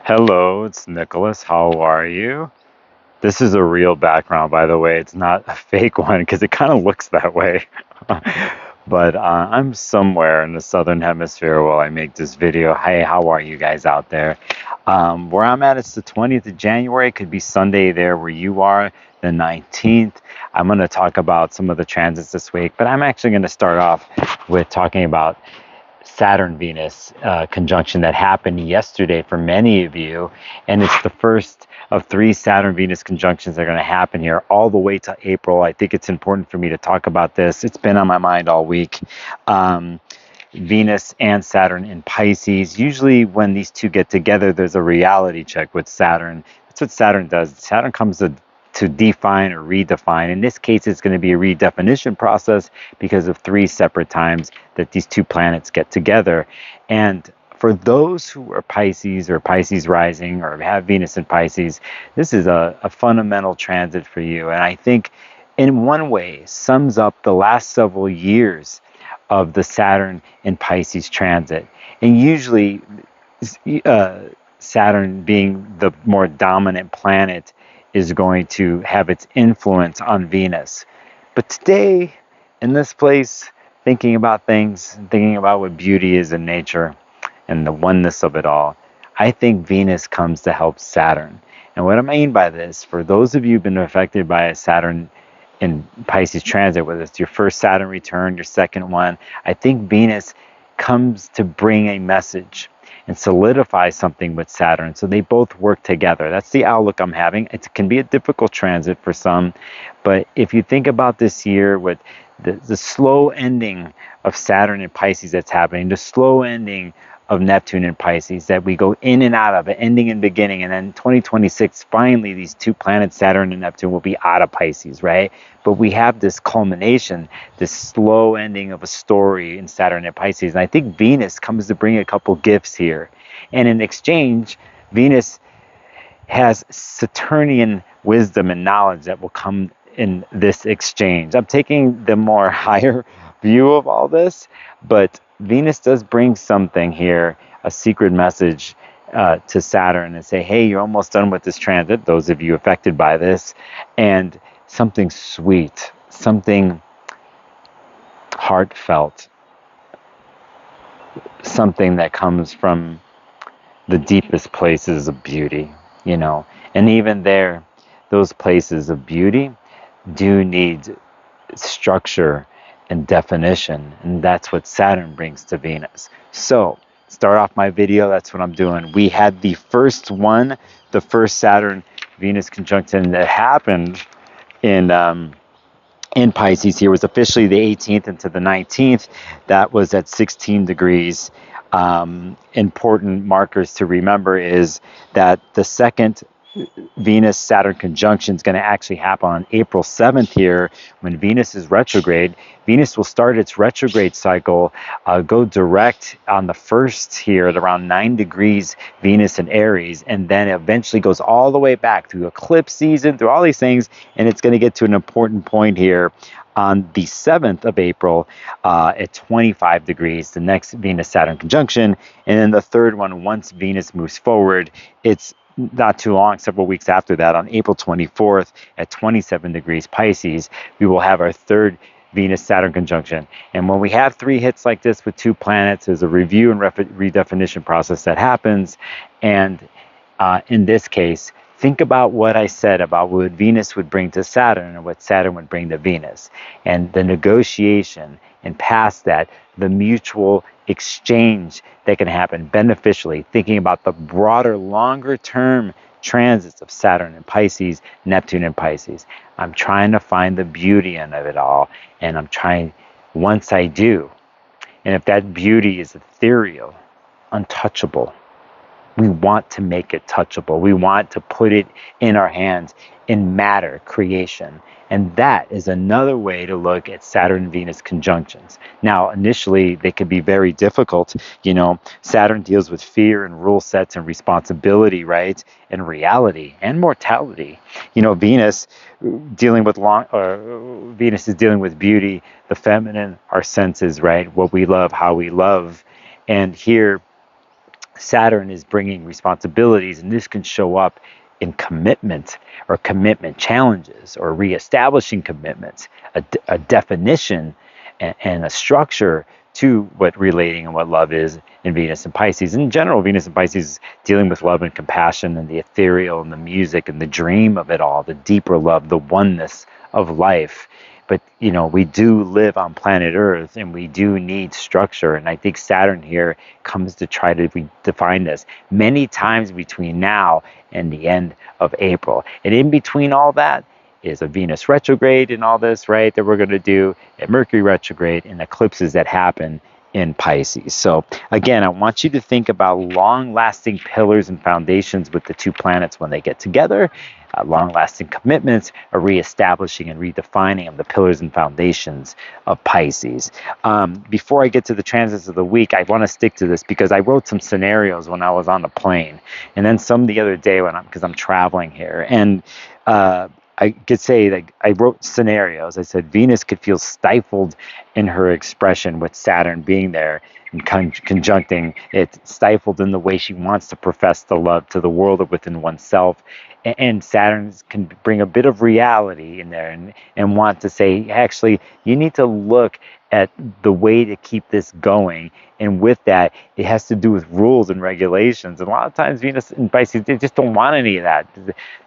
Hello, it's Nicholas. How are you? This is a real background, by the way. It's not a fake one because it kind of looks that way. But I'm somewhere in the southern hemisphere while I make this video. Hey, how are you guys out there? Where I'm at, it's the 20th of January. It could be Sunday there where you are, the 19th. I'm going to talk about some of the transits this week, but I'm actually going to start off with talking about Saturn Venus conjunction that happened yesterday for many of you. And it's the first of three Saturn Venus conjunctions that are going to happen here all the way to April. I think it's important for me to talk about this. It's been on my mind all week. Venus and Saturn in Pisces. Usually, when these two get together, there's a reality check with Saturn. That's what Saturn does. Saturn comes to define or redefine. In this case, it's going to be a redefinition process because of three separate times that these two planets get together. And for those who are Pisces or Pisces rising or have Venus in Pisces, this is a fundamental transit for you. And I think in one way sums up the last several years of the Saturn in Pisces transit. And usually Saturn being the more dominant planet is going to have its influence on Venus. But today, in this place, thinking about things, thinking about what beauty is in nature and the oneness of it all, I think Venus comes to help Saturn. And what I mean by this, for those of you who've been affected by a Saturn in Pisces transit, whether it's your first Saturn return, your second one, I think Venus comes to bring a message and solidify something with Saturn. So they both work together. That's the outlook I'm having. It can be a difficult transit for some, but if you think about this year with the slow ending of Saturn in Pisces that's happening, the slow ending of Neptune in Pisces, that we go in and out of it, ending and beginning, and then 2026, finally, these two planets, Saturn and Neptune, will be out of Pisces, right? But we have this culmination, this slow ending of a story in Saturn and Pisces, and I think Venus comes to bring a couple gifts here. And in exchange, Venus has Saturnian wisdom and knowledge that will come in this exchange. I'm taking the more higher view of all this, but Venus does bring something here, a secret message to Saturn, and say, hey, you're almost done with this transit, those of you affected by this, and something sweet, something heartfelt, something that comes from the deepest places of beauty, you know. And even there, those places of beauty do need structure and definition, and that's what Saturn brings to Venus. So start off my video, that's what I'm doing. We had the first one, the first Saturn Venus conjunction that happened in Pisces here was officially the 18th into the 19th. That was at 16 degrees. Important markers to remember is that the second Venus-Saturn conjunction is going to actually happen on April 7th here when Venus is retrograde. Venus will start its retrograde cycle, go direct on the 1st here at around 9 degrees Venus in Aries, and then eventually goes all the way back through eclipse season, through all these things, and it's going to get to an important point here on the 7th of April at 25 degrees, the next Venus-Saturn conjunction. And then the third one, once Venus moves forward, it's not too long, several weeks after that, on April 24th at 27 degrees Pisces, we will have our third Venus-Saturn conjunction. And when we have three hits like this with two planets, there's a review and redefinition process that happens. And in this case, think about what I said about what Venus would bring to Saturn and what Saturn would bring to Venus. And the negotiation, and past that, the mutual exchange that can happen beneficially, thinking about the broader, longer term transits of Saturn and Pisces, Neptune and Pisces. I'm trying to find the beauty in it all, and I'm trying, once I do, and if that beauty is ethereal, untouchable, we want to make it touchable. We want to put it in our hands in matter creation. And that is another way to look at Saturn-Venus conjunctions. Now, initially, they can be very difficult. You know, Saturn deals with fear and rule sets and responsibility, right? And reality and mortality. You know, Venus Venus is dealing with beauty, the feminine, our senses, right? What we love, how we love. And here, Saturn is bringing responsibilities, and this can show up in commitment or commitment challenges or reestablishing commitments, a definition and a structure to what relating and what love is in Venus and Pisces. In general, Venus and Pisces is dealing with love and compassion and the ethereal and the music and the dream of it all, the deeper love, the oneness of life. But, you know, we do live on planet Earth and we do need structure. And I think Saturn here comes to try to redefine this many times between now and the end of April. And in between all that is a Venus retrograde and all this, right, that we're going to do, a Mercury retrograde, and eclipses that happen in Pisces. So again, I want you to think about long-lasting pillars and foundations with the two planets when they get together, long-lasting commitments, a reestablishing and redefining of the pillars and foundations of Pisces. Before I get to the transits of the week, I want to stick to this because I wrote some scenarios when I was on the plane, and then some the other day because I'm traveling here, and I could say, like, I wrote scenarios. I said Venus could feel stifled in her expression with Saturn being there and conjuncting it, stifled in the way she wants to profess the love to the world within oneself. And Saturn can bring a bit of reality in there and want to say, actually, you need to look at the way to keep this going. And with that, it has to do with rules and regulations. And a lot of times Venus and Pisces, they just don't want any of that.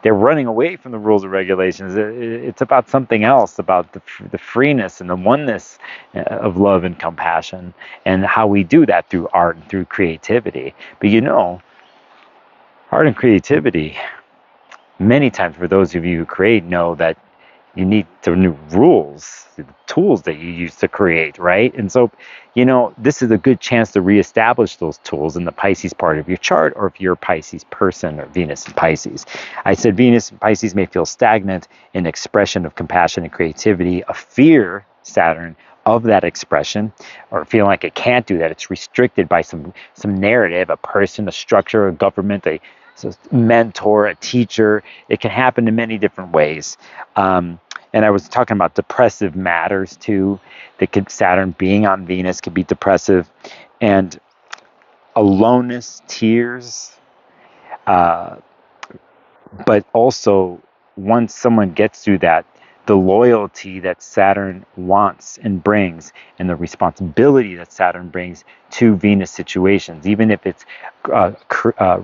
They're running away from the rules and regulations. It's about something else, about the freeness and the oneness of love and compassion, and how we do that through art and through creativity. But you know, art and creativity, many times for those of you who create, know that you need the new rules, the tools that you use to create, right? And so, you know, this is a good chance to reestablish those tools in the Pisces part of your chart, or if you're a Pisces person or Venus and Pisces. I said Venus and Pisces may feel stagnant in expression of compassion and creativity, a fear, Saturn, of that expression, or feeling like it can't do that. It's restricted by some narrative, a person, a structure, a government, a mentor, a teacher. It can happen in many different ways. And I was talking about depressive matters too. Saturn being on Venus could be depressive, and aloneness, tears. But also, once someone gets through that, the loyalty that Saturn wants and brings, and the responsibility that Saturn brings to Venus situations, even if it's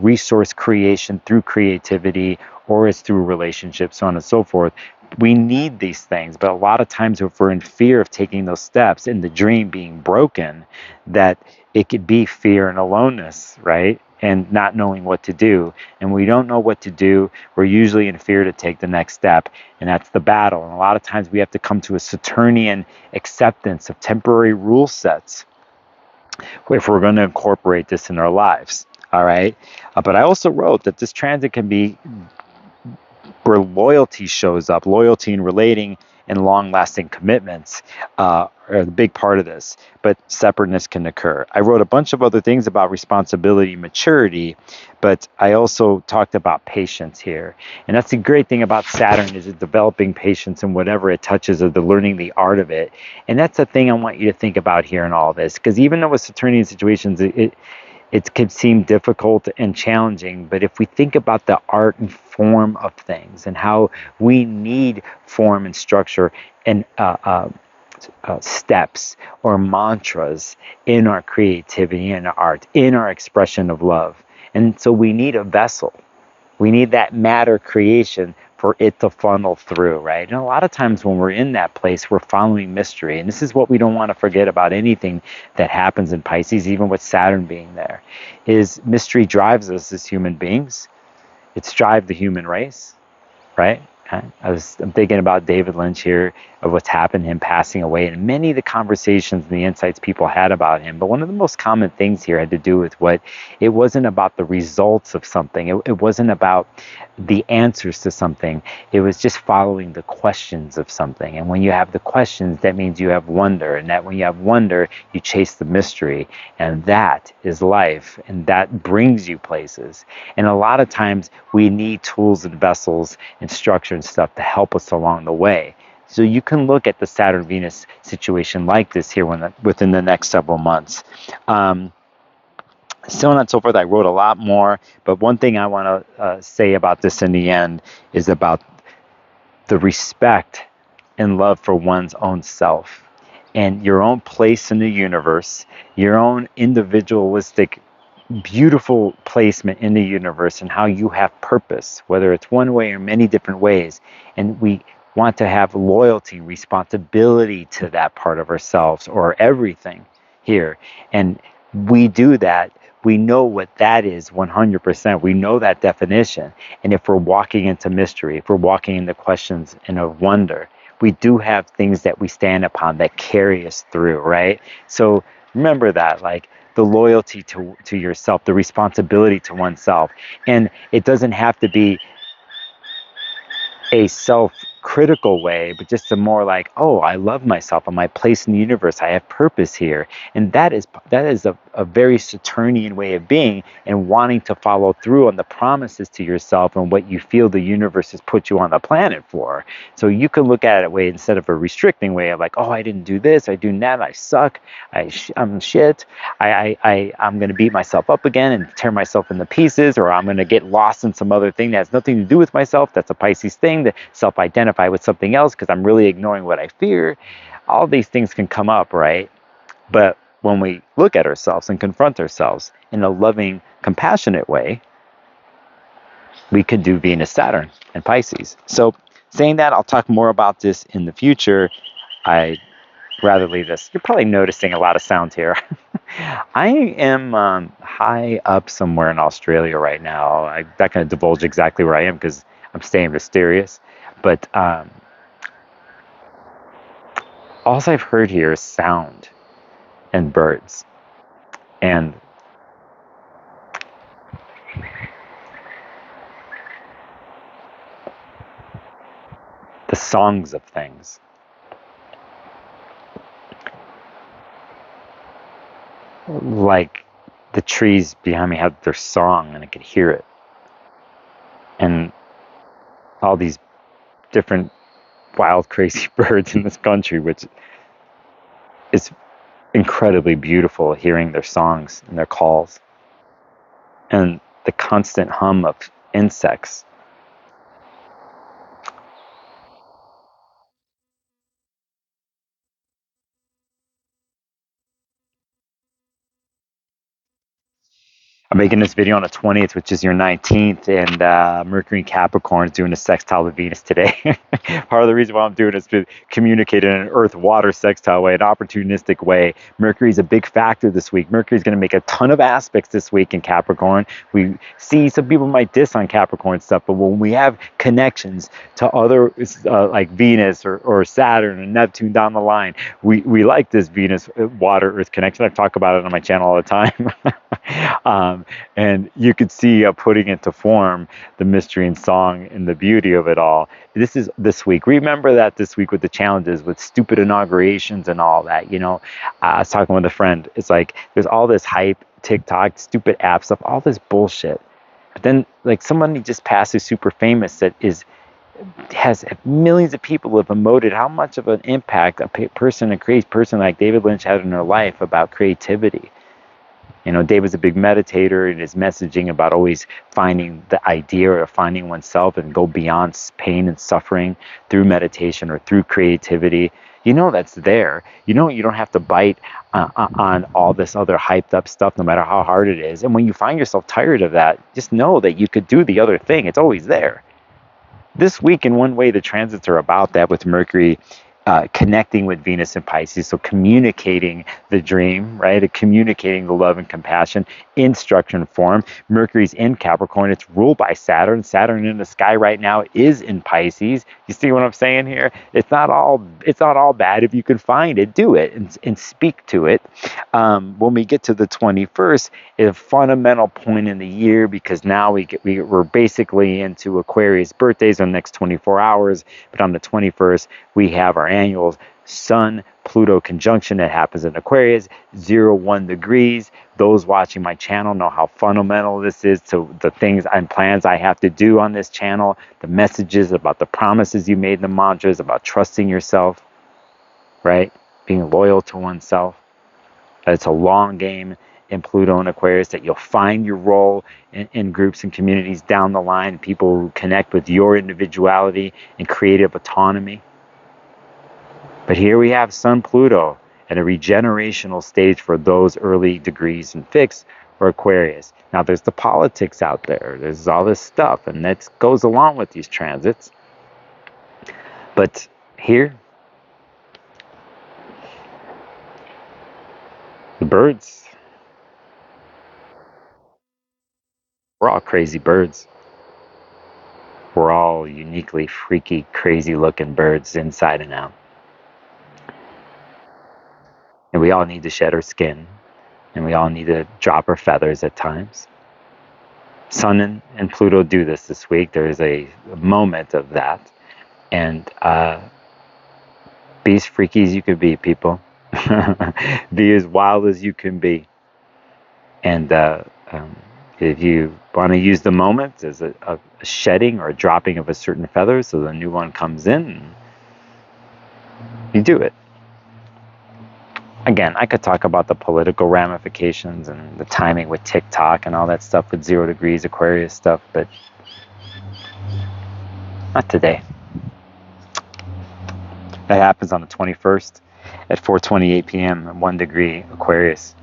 resource creation through creativity, or it's through relationships, so on and so forth. We need these things, but a lot of times if we're in fear of taking those steps and the dream being broken, that it could be fear and aloneness, right? And not knowing what to do. And we don't know what to do, we're usually in fear to take the next step. And that's the battle. And a lot of times we have to come to a Saturnian acceptance of temporary rule sets if we're going to incorporate this in our lives. All right. But I also wrote that this transit can be where loyalty shows up, loyalty in relating and long-lasting commitments are a big part of this, but separateness can occur. I wrote a bunch of other things about responsibility, maturity, but I also talked about patience here. And that's the great thing about Saturn, is it developing patience in whatever it touches, or the learning the art of it. And that's the thing I want you to think about here in all this, because even though with Saturnian situations, it can seem difficult and challenging, but if we think about the art and form of things and how we need form and structure and steps or mantras in our creativity and art, in our expression of love. And so we need a vessel. We need that matter creation for it to funnel through, right? And a lot of times when we're in that place, we're following mystery. And this is what we don't want to forget about anything that happens in Pisces, even with Saturn being there, is mystery drives us as human beings. It's drive the human race, right? I'm thinking about David Lynch here, of what's happened, him passing away, and many of the conversations and the insights people had about him. But one of the most common things here had to do with it wasn't about the results of something. It wasn't about the answers to something. It was just following the questions of something. And when you have the questions, that means you have wonder. And that when you have wonder, you chase the mystery. And that is life. And that brings you places. And a lot of times we need tools and vessels and structure and stuff to help us along the way. So you can look at the Saturn-Venus situation like this here within the next several months. So on and so forth. I wrote a lot more, but one thing I want to say about this in the end is about the respect and love for one's own self and your own place in the universe, your own individualistic, beautiful placement in the universe, and how you have purpose, whether it's one way or many different ways. And we want to have loyalty, responsibility to that part of ourselves or everything here. And we do that. We know what that is 100%. We know that definition. And if we're walking into mystery, if we're walking into questions and of wonder, we do have things that we stand upon that carry us through, right? So remember that, like the loyalty to yourself, the responsibility to oneself. And it doesn't have to be a self-critical way, but just a more like, oh, I love myself, I'm my place in the universe, I have purpose here. And that is a very Saturnian way of being, and wanting to follow through on the promises to yourself and what you feel the universe has put you on the planet for. So you can look at it way instead of a restricting way of like, oh, I didn't do this, I do that, I suck, I'm shit, I'm going to beat myself up again and tear myself into pieces, or I'm going to get lost in some other thing that has nothing to do with myself. That's a Pisces thing, to self-identify with something else because I'm really ignoring what I fear. All these things can come up, right? But when we look at ourselves and confront ourselves in a loving, compassionate way, we could do Venus, Saturn, and Pisces. So saying that, I'll talk more about this in the future. I rather leave this. You're probably noticing a lot of sound here. I am high up somewhere in Australia right now. I'm not going to divulge exactly where I am because I'm staying mysterious. But all I've heard here is sound and birds and the songs of things. Like the trees behind me had their song and I could hear it. And all these different wild, crazy birds in this country, which is incredibly beautiful, hearing their songs and their calls. And the constant hum of insects. I'm making this video on the 20th, which is your 19th, and Mercury and Capricorn is doing a sextile with Venus today. Part of the reason why I'm doing it is to communicate in an Earth-Water sextile way, an opportunistic way. Mercury is a big factor this week. Mercury is going to make a ton of aspects this week in Capricorn. We see some people might diss on Capricorn stuff, but when we have connections to other, like Venus or Saturn and Neptune down the line, we like this Venus water Earth connection. I talk about it on my channel all the time. And you could see putting into form the mystery and song and the beauty of it all. This is this week. Remember that this week with the challenges, with stupid inaugurations and all that. I was talking with a friend. It's like there's all this hype, TikTok, stupid app stuff, all this bullshit. But then, like, somebody just passed who's super famous that has millions of people have emoted how much of an impact a crazy person like David Lynch had in their life about creativity. David's a big meditator, and his messaging about always finding the idea or finding oneself and go beyond pain and suffering through meditation or through creativity. That's there. You don't have to bite on all this other hyped up stuff, no matter how hard it is. And when you find yourself tired of that, just know that you could do the other thing. It's always there. This week, in one way, the transits are about that, with Mercury connecting with Venus and Pisces, so communicating the dream, right? Communicating the love and compassion in structure and form. Mercury's in Capricorn. It's ruled by Saturn. Saturn in the sky right now is in Pisces. You see what I'm saying here? It's not all bad. If you can find it, do it and speak to it. When we get to the 21st, it's a fundamental point in the year, because now we're basically into Aquarius birthdays in the next 24 hours. But on the 21st, we have our annual Sun-Pluto conjunction that happens in Aquarius, 0-1 degrees. Those watching my channel know how fundamental this is to the things and plans I have to do on this channel, the messages about the promises you made, the mantras about trusting yourself, right? Being loyal to oneself. It's a long game, in Pluto and Aquarius, that you'll find your role in groups and communities down the line, people who connect with your individuality and creative autonomy. But here we have Sun Pluto at a regenerational stage for those early degrees and fixed for Aquarius. Now there's the politics out there. There's all this stuff, and that goes along with these transits. But here, the birds, we're all crazy birds. We're all uniquely freaky, crazy looking birds inside and out. And we all need to shed our skin. And we all need to drop our feathers at times. Sun and Pluto do this week. There is a moment of that. And be as freaky as you can be, people. Be as wild as you can be. And if you want to use the moment as a shedding or a dropping of a certain feather so the new one comes in, you do it. Again, I could talk about the political ramifications and the timing with TikTok and all that stuff with 0 degrees Aquarius stuff, but not today. That happens on the 21st at 4:28 p.m. 1 degree Aquarius.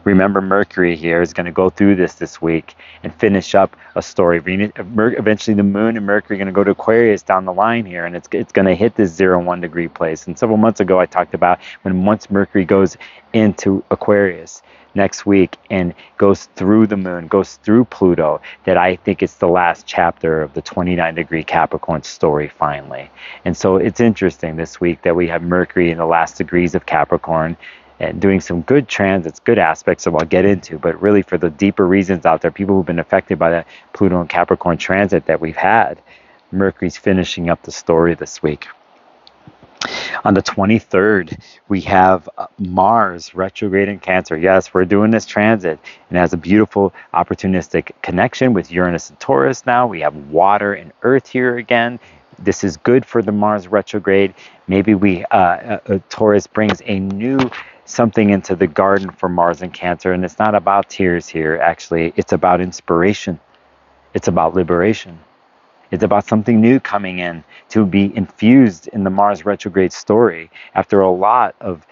Remember, Mercury here is going to go through this week and finish up a story. Eventually, the Moon and Mercury are going to go to Aquarius down the line here, and it's going to hit this 0 and 1 degree place. And several months ago, I talked about once Mercury goes into Aquarius next week and goes through the Moon, goes through Pluto, that I think it's the last chapter of the 29 degree Capricorn story finally. And so it's interesting this week that we have Mercury in the last degrees of Capricorn, and doing some good transits, good aspects that I'll get into, but really for the deeper reasons out there, people who've been affected by the Pluto and Capricorn transit that we've had, Mercury's finishing up the story this week. On the 23rd, we have Mars retrograde in Cancer. Yes, we're doing this transit, and it has a beautiful opportunistic connection with Uranus and Taurus now. We have water and earth here again. This is good for the Mars retrograde. Maybe Taurus brings a new something into the garden for Mars and Cancer, and it's not about tears here. Actually, it's about inspiration. It's about liberation. It's about something new coming in to be infused in the Mars retrograde story after a lot of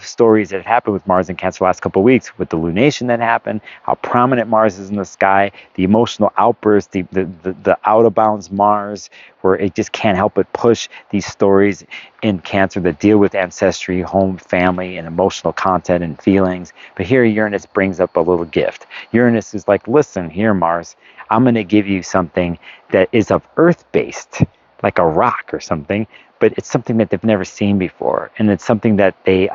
stories that have happened with Mars and Cancer the last couple of weeks, with the lunation that happened, how prominent Mars is in the sky, the emotional outburst, the out of bounds Mars, where it just can't help but push these stories in Cancer that deal with ancestry, home, family, and emotional content and feelings. But here Uranus brings up a little gift. Uranus is like, listen, here Mars, I'm going to give you something that is of earth-based, like a rock or something, but it's something that they've never seen before. And it's something that they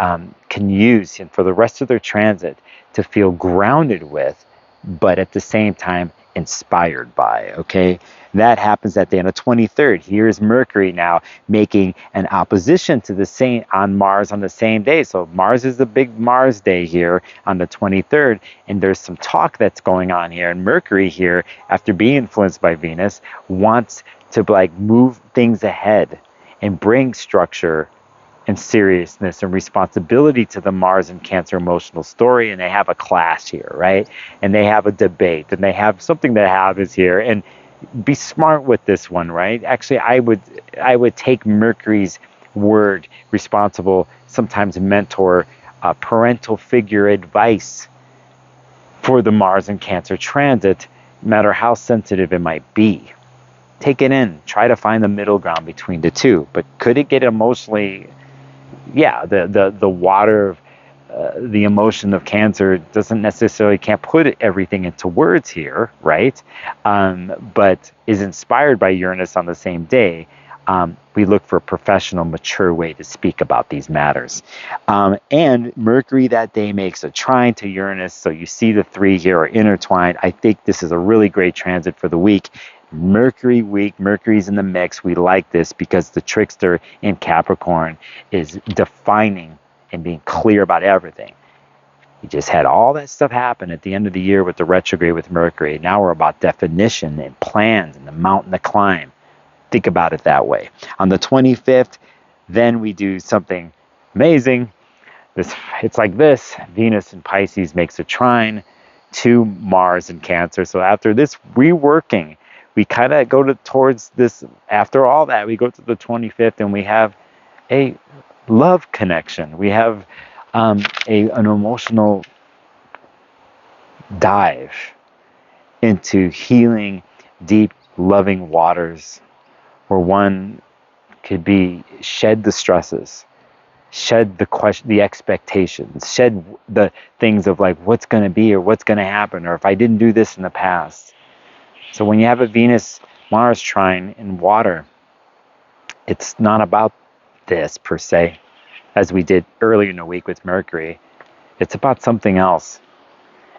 can use for the rest of their transit to feel grounded with, but at the same time inspired by, okay? That happens at the end of 23rd. Here's Mercury now making an opposition to the same on Mars on the same day. So Mars is the big Mars day here on the 23rd, and there's some talk that's going on here. And Mercury here, after being influenced by Venus, wants to move things ahead and bring structure and seriousness and responsibility to the Mars and Cancer emotional story. And they have a clash here, right? And they have a debate, and they have something that happens here. And be smart with this one, right? Actually, I would take Mercury's word, responsible, sometimes mentor, parental figure advice for the Mars and Cancer transit, no matter how sensitive it might be. Take it in. Try to find the middle ground between the two. But could it get emotionally? Yeah, the water, the emotion of Cancer can't put everything into words here, right? But is inspired by Uranus on the same day. We look for a professional, mature way to speak about these matters. And Mercury that day makes a trine to Uranus. So you see the three here are intertwined. I think this is a really great transit for the week. Mercury week, Mercury's in the mix. We like this because the trickster in Capricorn is defining and being clear about everything. We just had all that stuff happen at the end of the year with the retrograde with Mercury. Now we're about definition and plans and the mountain to climb. Think about it that way. On the 25th, then we do something amazing. It's like this. Venus in Pisces makes a trine to Mars in Cancer. So after this reworking, we kind of go towards this. After all that, we go to the 25th, and we have a love connection. We have an emotional dive into healing, deep, loving waters, where one could be shed the stresses, shed the expectations, shed the things of like what's going to be or what's going to happen, or if I didn't do this in the past. So when you have a Venus Mars trine in water, it's not about this per se, as we did earlier in the week with Mercury. It's about something else.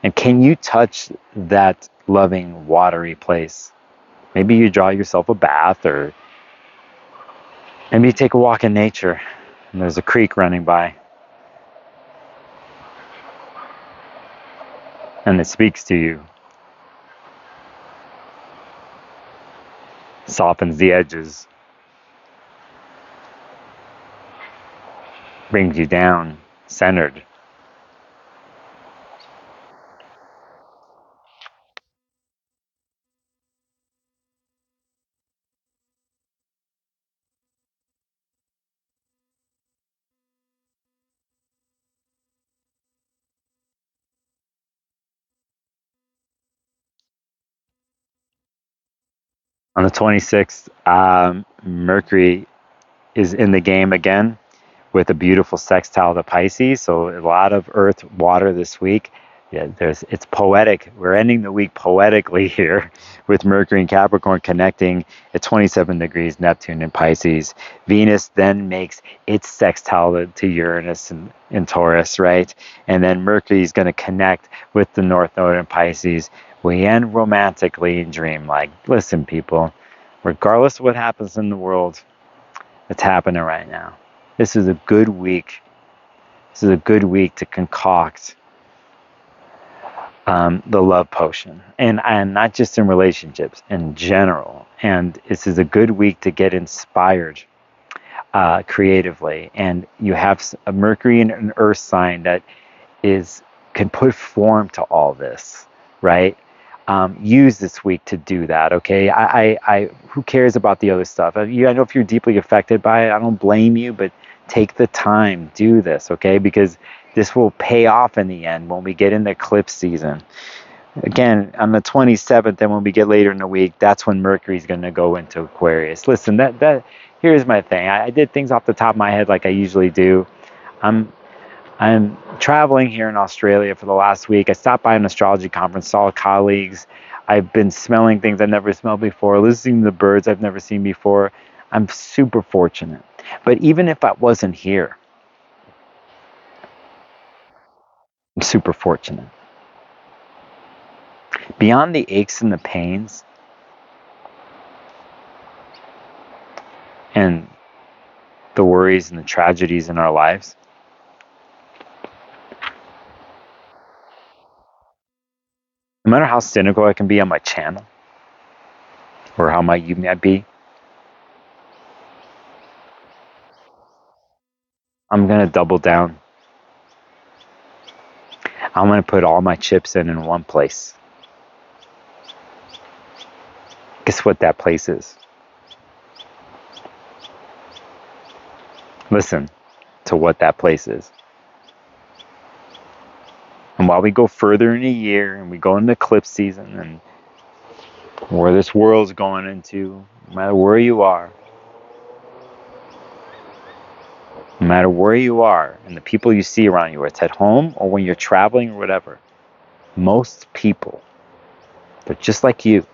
And can you touch that loving, watery place? Maybe you draw yourself a bath, or maybe you take a walk in nature and there's a creek running by and it speaks to you, softens the edges, brings you down, centered. On the 26th, Mercury is in the game again with a beautiful sextile to Pisces. So a lot of earth, water this week. Yeah, it's poetic. We're ending the week poetically here with Mercury and Capricorn connecting at 27 degrees, Neptune in Pisces. Venus then makes its sextile to Uranus in Taurus, right? And then Mercury is going to connect with the North Node in Pisces. We end romantically and dream-like. Listen, people, regardless of what happens in the world, it's happening right now. This is a good week. This is a good week to concoct the love potion, and not just in relationships, in general. And this is a good week to get inspired creatively. And you have a Mercury and an Earth sign that can put form to all this, right? Use this week to do that. Okay, I who cares about the other stuff? I know if you're deeply affected by it, I don't blame you, but take the time, do this, okay? Because this will pay off in the end when we get in the eclipse season. Again, on the 27th, and when we get later in the week, that's when Mercury's going to go into Aquarius. Listen, here's my thing. I did things off the top of my head like I usually do. I'm traveling here in Australia for the last week. I stopped by an astrology conference, saw colleagues. I've been smelling things I've never smelled before, listening to birds I've never seen before. I'm super fortunate. But even if I wasn't here, I'm super fortunate. Beyond the aches and the pains and the worries and the tragedies in our lives, no matter how cynical I can be on my channel, or how you might be, I'm going to double down. I'm going to put all my chips in one place. Guess what that place is? Listen to what that place is. And while we go further in a year and we go into eclipse season and where this world's going into, no matter where you are, no matter where you are and the people you see around you, whether it's at home or when you're traveling or whatever, most people, they're just like you.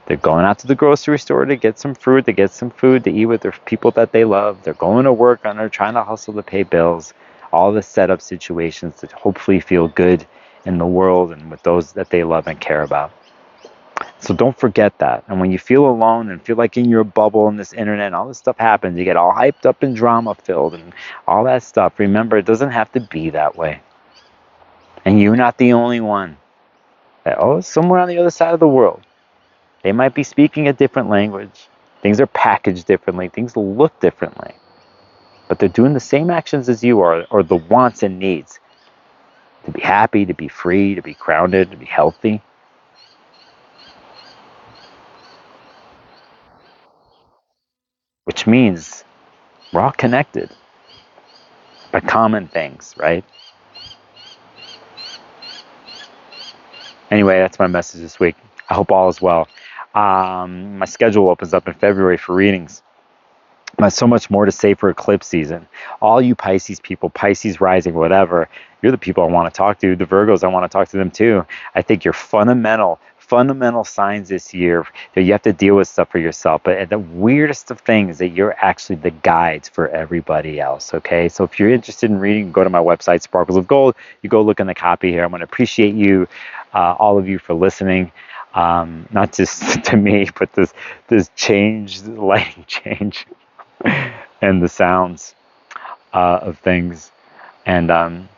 They're going out to the grocery store to get some fruit, to get some food, to eat with their people that they love. They're going to work and they're trying to hustle to pay bills. All the setup situations to hopefully feel good in the world and with those that they love and care about. So don't forget that. And when you feel alone and feel like in your bubble in this internet and all this stuff happens, you get all hyped up and drama filled and all that stuff. Remember, it doesn't have to be that way. And you're not the only one. Somewhere on the other side of the world, they might be speaking a different language. Things are packaged differently. Things look differently. but they're doing the same actions as you are, or the wants and needs. To be happy, to be free, to be grounded, to be healthy. Which means we're all connected by common things, right? Anyway, that's my message this week. I hope all is well. My schedule opens up in February for readings. There's so much more to say for eclipse season. All you Pisces people, Pisces rising, whatever, you're the people I want to talk to. The Virgos, I want to talk to them too. I think you're fundamental signs this year that you have to deal with stuff for yourself. But the weirdest of things that you're actually the guides for everybody else. Okay, so if you're interested in reading, go to my website, Sparkles of Gold. You go look in the copy here. I'm going to appreciate you, all of you, for listening. Not just to me, but this change, lighting change. And the sounds of things. And I'll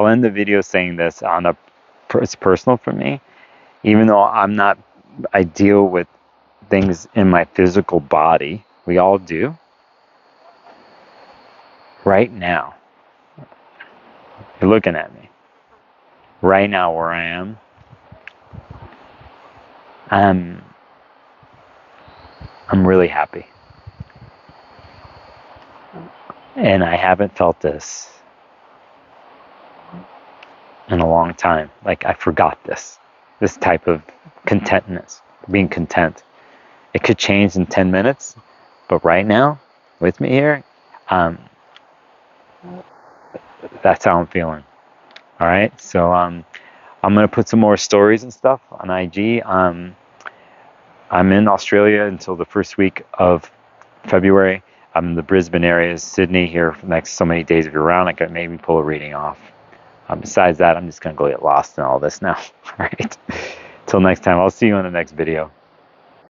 end the video saying this it's personal for me. Even though I deal with things in my physical body. We all do. Right now, you're looking at me. Right now, where I am, I'm really happy. And I haven't felt this in a long time. Like, I forgot this type of contentness, being content. It could change in 10 minutes, but right now, with me here, that's how I'm feeling. All right, so I'm gonna put some more stories and stuff on IG. I'm in Australia until the first week of February. I'm in the Brisbane area, Sydney here for the next so many days. If you're around, I could maybe pull a reading off. Besides that, I'm just going to go get lost in all this now. All right. Till next time, I'll see you in the next video.